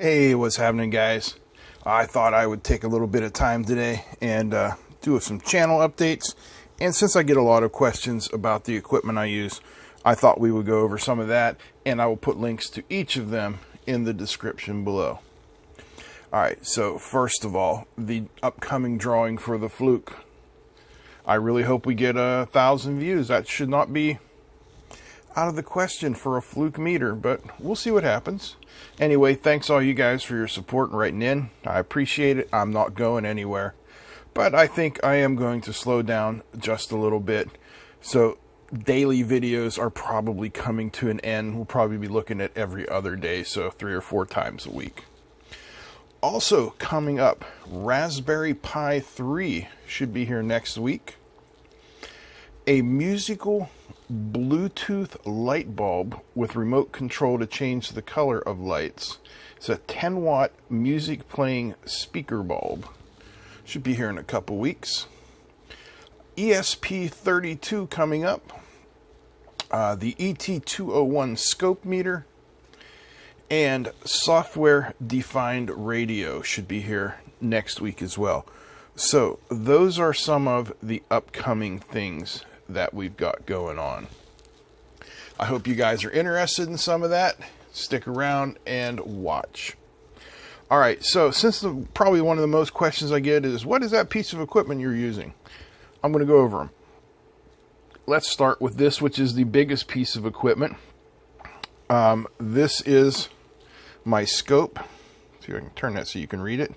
Hey, what's happening, guys? I thought I would take a little bit of time today and do some channel updates. And since I get a lot of questions about the equipment I use, I thought we would go over some of that, and I will put links to each of them in the description below. Alright, so first of all, the upcoming drawing for the Fluke. I really hope we get 1,000 views. That should not be out of the question for a Fluke meter, but we'll see what happens. Anyway, thanks all you guys for your support and writing in. I appreciate it. I'm not going anywhere, but I think I am going to slow down just a little bit. So daily videos are probably coming to an end. We'll probably be looking at every other day, so 3 or 4 times a week. Also coming up, Raspberry Pi 3 should be here next week. A musical Bluetooth light bulb with remote control to change the color of lights. It's a 10-watt music playing speaker bulb. Should be here in a couple weeks. ESP32 coming up. The ET201 scope meter. And software-defined radio should be here next week as well. So those are some of the upcoming things that we've got going on. I hope you guys are interested in some of that. Stick around and watch. Alright, so since probably one of the most questions I get is, what is that piece of equipment you're using? I'm going to go over them. Let's start with this, which is the biggest piece of equipment. This is my scope. See if I can turn that so you can read it.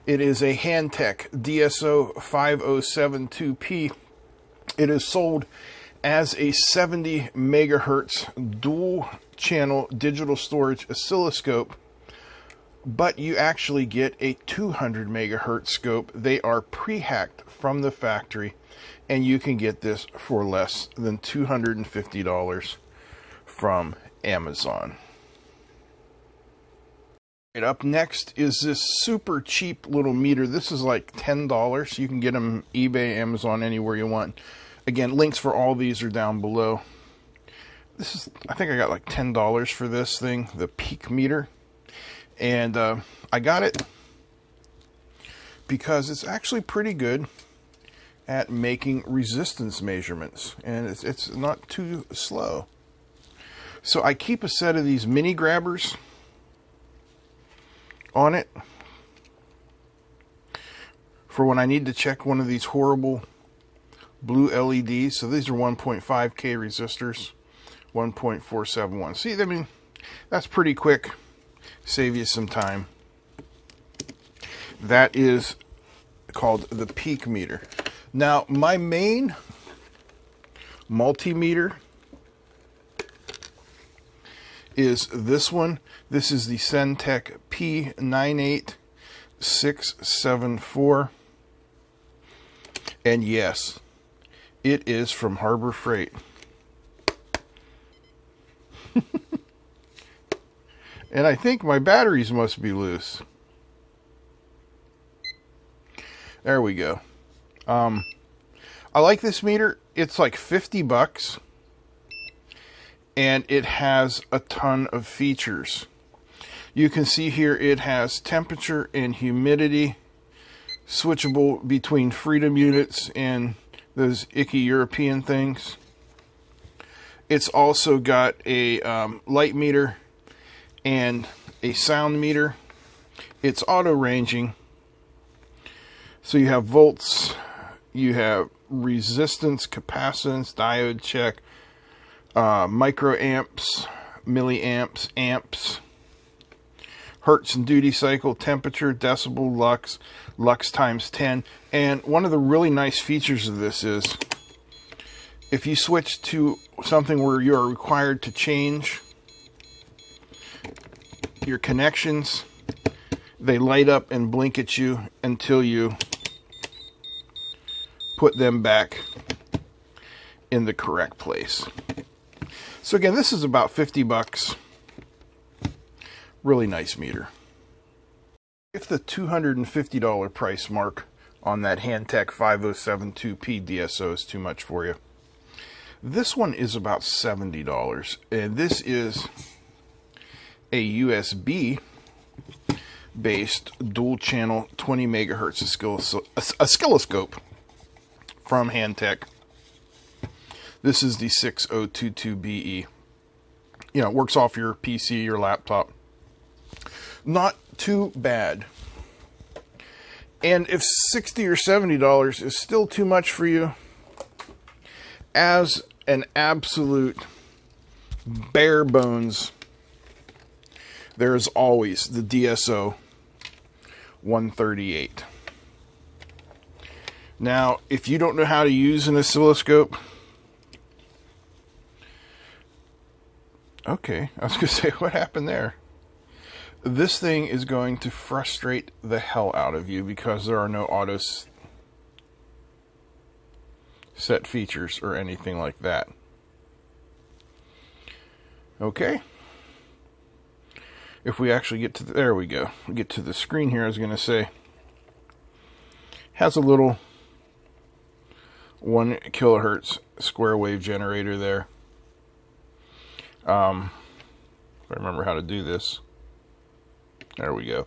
It is a Hantek DSO 5072P. It is sold as a 70 megahertz dual channel digital storage oscilloscope, but you actually get a 200 megahertz scope. They are pre-hacked from the factory, and you can get this for less than $250 from Amazon. Right, up next is this super cheap little meter. This is like $10. You can get them eBay, Amazon, anywhere you want. Again, links for all these are down below. This is, I think I got like $10 for this thing, the peak meter. And I got it because it's actually pretty good at making resistance measurements, and it's not too slow. So I keep a set of these mini grabbers on it for when I need to check one of these horrible blue LEDs. So these are 1.5K resistors, 1.471. See, I mean, that's pretty quick. Save you some time. That is called the peak meter. Now, my main multimeter is this one. This is the Hantek P98674. And yes, it is from Harbor Freight. And I think my batteries must be loose. There we go. I like this meter. It's like 50 bucks. And it has a ton of features. You can see here it has temperature and humidity, switchable between Freedom units and those icky European things. It's also got a light meter and a sound meter. It's auto ranging. So you have volts, you have resistance, capacitance, diode check, microamps, milliamps, amps, hertz and duty cycle, temperature, decibel, lux, lux times 10. And one of the really nice features of this is if you switch to something where you are required to change your connections, they light up and blink at you until you put them back in the correct place. So again, this is about 50 bucks. Really nice meter. If the $250 price mark on that Hantek 5072P DSO is too much for you, this one is about $70. And this is a USB based dual channel 20 megahertz oscilloscope from Hantek. This is the 6022BE. You know, it works off your PC, your laptop. Not too bad. And if $60 or $70 is still too much for you, as an absolute bare bones, there's always the DSO 138. Now, if you don't know how to use an oscilloscope, okay, I was going to say, what happened there? This thing is going to frustrate the hell out of you because there are no auto set features or anything like that. Okay. If we actually get to there we go. We get to the screen here. I was going to say, has a little 1 kilohertz square wave generator there. If I remember how to do this. There we go.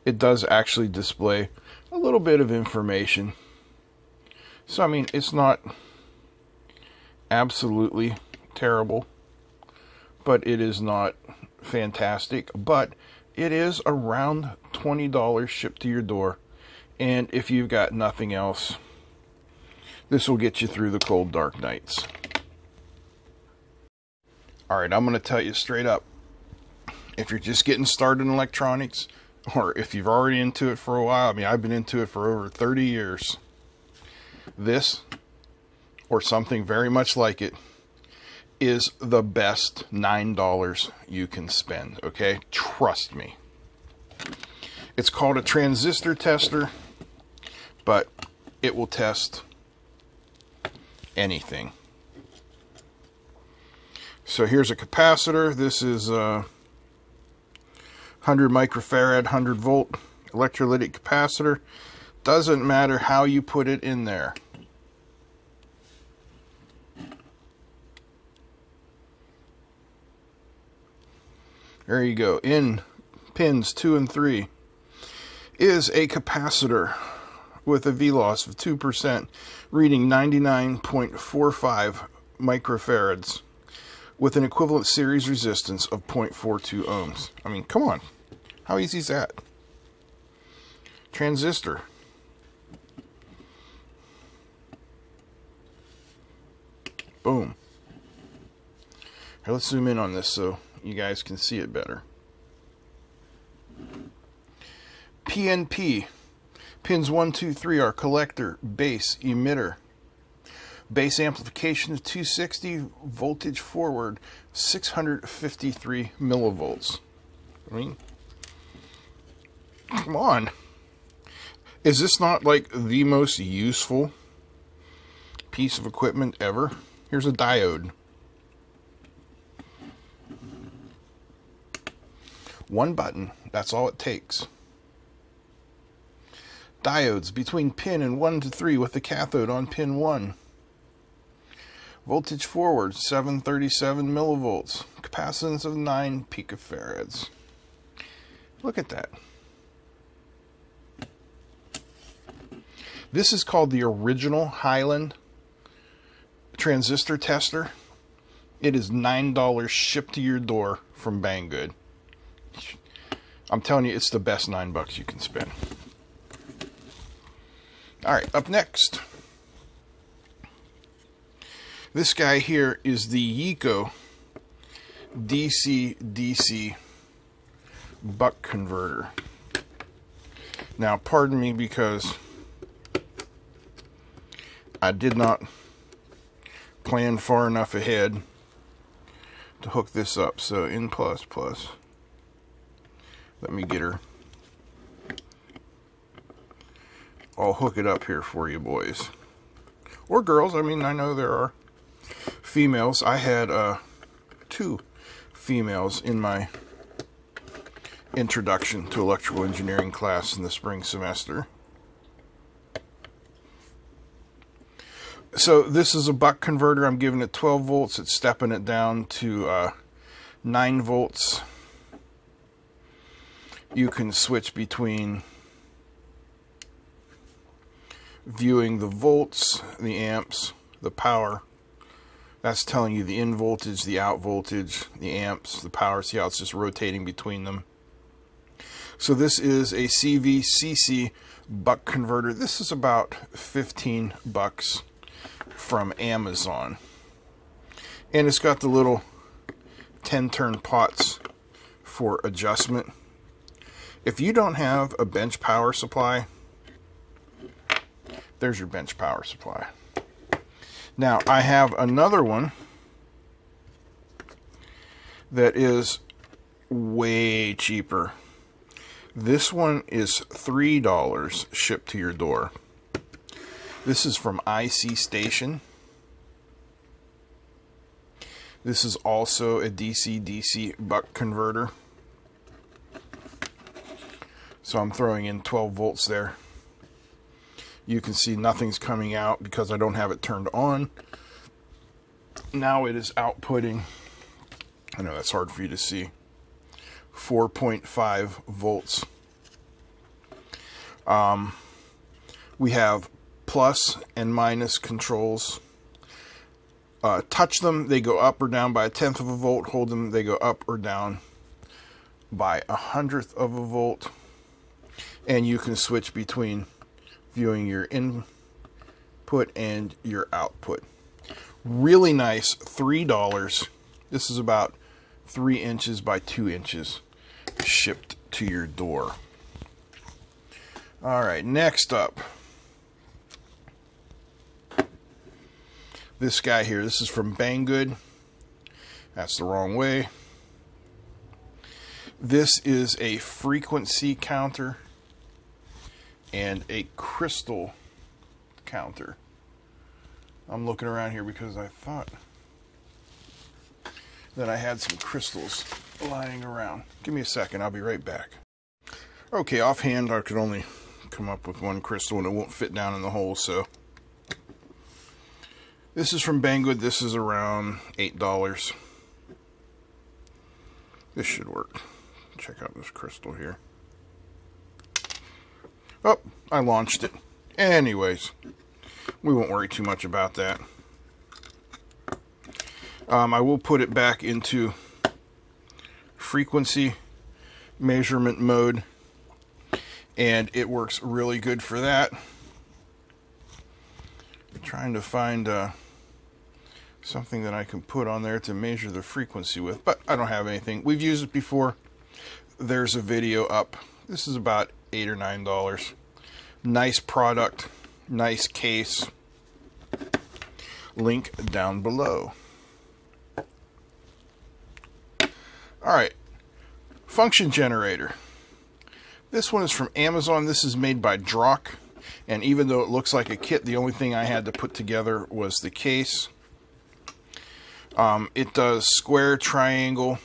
It does actually display a little bit of information. So, I mean, it's not absolutely terrible, but it is not fantastic. But it is around $20 shipped to your door. And if you've got nothing else, this will get you through the cold, dark nights. Alright, I'm going to tell you straight up. If you're just getting started in electronics, or if you've already into it for a while, I mean, I've been into it for over 30 years. This, or something very much like it, is the best $9 you can spend, okay? Trust me. It's called a transistor tester, but it will test anything. So here's a capacitor. This is 100 microfarad, 100 volt electrolytic capacitor. Doesn't matter how you put it in there. There you go. In pins 2 and 3 is a capacitor with a V-loss of 2%, reading 99.45 microfarads with an equivalent series resistance of 0.42 ohms. I mean, come on. How easy is that? Transistor. Boom. Here, let's zoom in on this so you guys can see it better. PNP. Pins 1, 2, 3 are collector, base, emitter. Base amplification of 260, voltage forward 653 millivolts. I mean, come on. Is this not like the most useful piece of equipment ever? Here's a diode. One button, that's all it takes. Diodes between pin 1 to 3 with the cathode on pin 1. Voltage forward 737 millivolts. Capacitance of 9 picofarads. Look at that. This is called the original Highland transistor tester. It is $9 shipped to your door from Banggood. I'm telling you, it's the best $9 you can spend. Alright, up next. This guy here is the Yeeco DC-DC buck converter. Now, pardon me because I did not plan far enough ahead to hook this up. So, in plus. Let me get her. I'll hook it up here for you boys. Or girls. I mean, I know there are females. I had 2 females in my introduction to electrical engineering class in the spring semester. So this is a buck converter. I'm giving it 12 volts. It's stepping it down to 9 volts. You can switch between viewing the volts, the amps, the power. That's telling you the in voltage, the out voltage, the amps, the power. See how it's just rotating between them. So this is a CVCC buck converter. This is about 15 bucks from Amazon. And it's got the little 10-turn pots for adjustment. If you don't have a bench power supply, there's your bench power supply. Now, I have another one that is way cheaper. This one is $3 shipped to your door. This is from IC Station. This is also a DC-DC buck converter. So I'm throwing in 12 volts there. You can see nothing's coming out because I don't have it turned on. Now it is outputting, I know that's hard for you to see, 4.5 volts. We have plus and minus controls. Touch them, they go up or down by 1/10 of a volt. Hold them, they go up or down by 1/100 of a volt. And you can switch between viewing your input and your output. Really nice, $3. This is about 3 inches by 2 inches shipped to your door. All right, next up, this guy here. This is from Banggood. That's the wrong way. This is a frequency counter and a crystal counter. I'm looking around here because I thought that I had some crystals lying around. Give me a second, I'll be right back. Okay, offhand I could only come up with one crystal and it won't fit down in the hole, so this is from Banggood. This is around $8. This should work. Check out this crystal here. Oh, I launched it. Anyways, we won't worry too much about that. I will put it back into frequency measurement mode, and it works really good for that. I'm trying to find something that I can put on there to measure the frequency with, but I don't have anything. We've used it before. There's a video up. This is about $8 or $9. Nice product, nice case. Link down below. Alright, function generator. This one is from Amazon. This is made by DROK, and even though it looks like a kit, the only thing I had to put together was the case. It does square, triangle,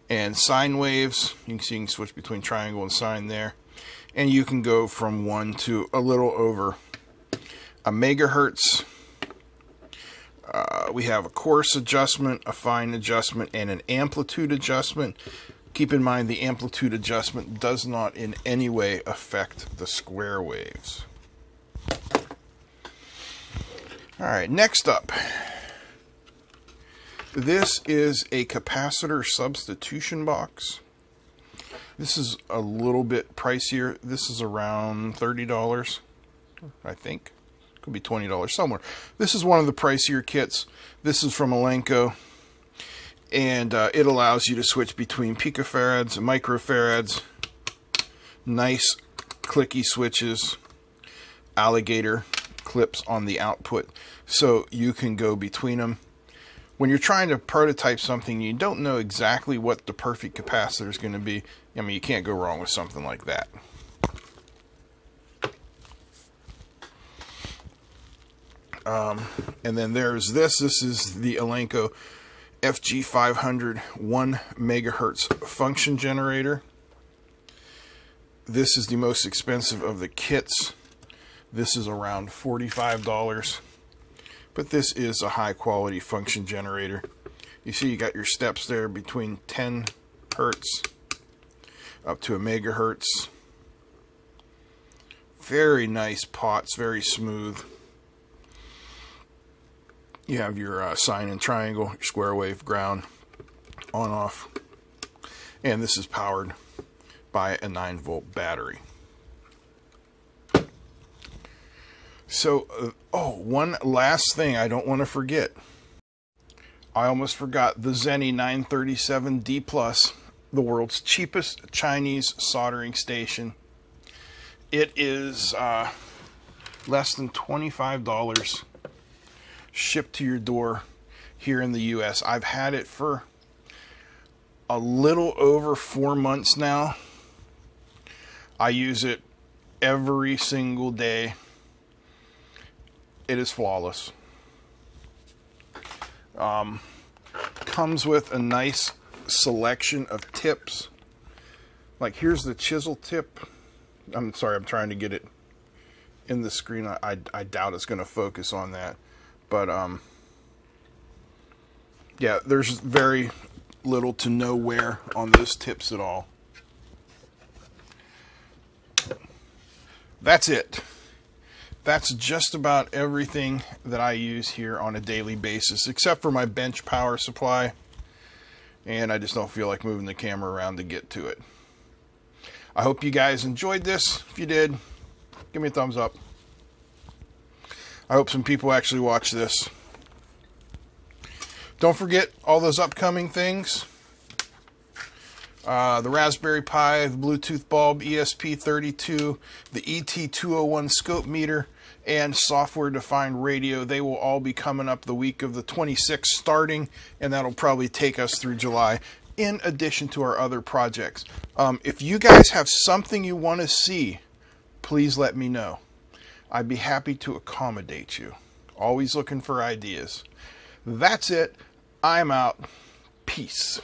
and sine waves. You can switch between triangle and sine there. And you can go from 1 to a little over a megahertz. We have a coarse adjustment, a fine adjustment, and an amplitude adjustment. Keep in mind the amplitude adjustment does not in any way affect the square waves. Alright, next up. This is a capacitor substitution box. This is a little bit pricier. This is around $30, I think. Could be $20 somewhere. This is one of the pricier kits. This is from Elenco, and it allows you to switch between picofarads and microfarads. Nice clicky switches, alligator clips on the output, so you can go between them. When you're trying to prototype something, you don't know exactly what the perfect capacitor is going to be. I mean, you can't go wrong with something like that. And then there's this. This is the Elenco FG500 1 megahertz function generator. This is the most expensive of the kits. This is around $45. But this is a high quality function generator. You see you got your steps there between 10 hertz up to 1 megahertz. Very nice pots, very smooth. You have your sine and triangle, your square wave, ground, on, off. And this is powered by a 9-volt battery. So, one last thing I don't want to forget. I almost forgot the Zenny 937D+, the world's cheapest Chinese soldering station. It is less than $25 shipped to your door here in the US. I've had it for a little over 4 months now. I use it every single day. It is flawless. Comes with a nice selection of tips. Like, here's the chisel tip. I'm sorry, I'm trying to get it in the screen. I doubt it's going to focus on that. But, yeah, there's very little to no wear on those tips at all. That's it. That's just about everything that I use here on a daily basis, except for my bench power supply. And I just don't feel like moving the camera around to get to it. I hope you guys enjoyed this. If you did, give me a thumbs up. I hope some people actually watch this. Don't forget all those upcoming things. The Raspberry Pi, the Bluetooth bulb, ESP32, the ET201 scope meter, and software-defined radio. They will all be coming up the week of the 26th starting, and that'll probably take us through July, in addition to our other projects. If you guys have something you want to see, please let me know. I'd be happy to accommodate you. Always looking for ideas. That's it. I'm out. Peace.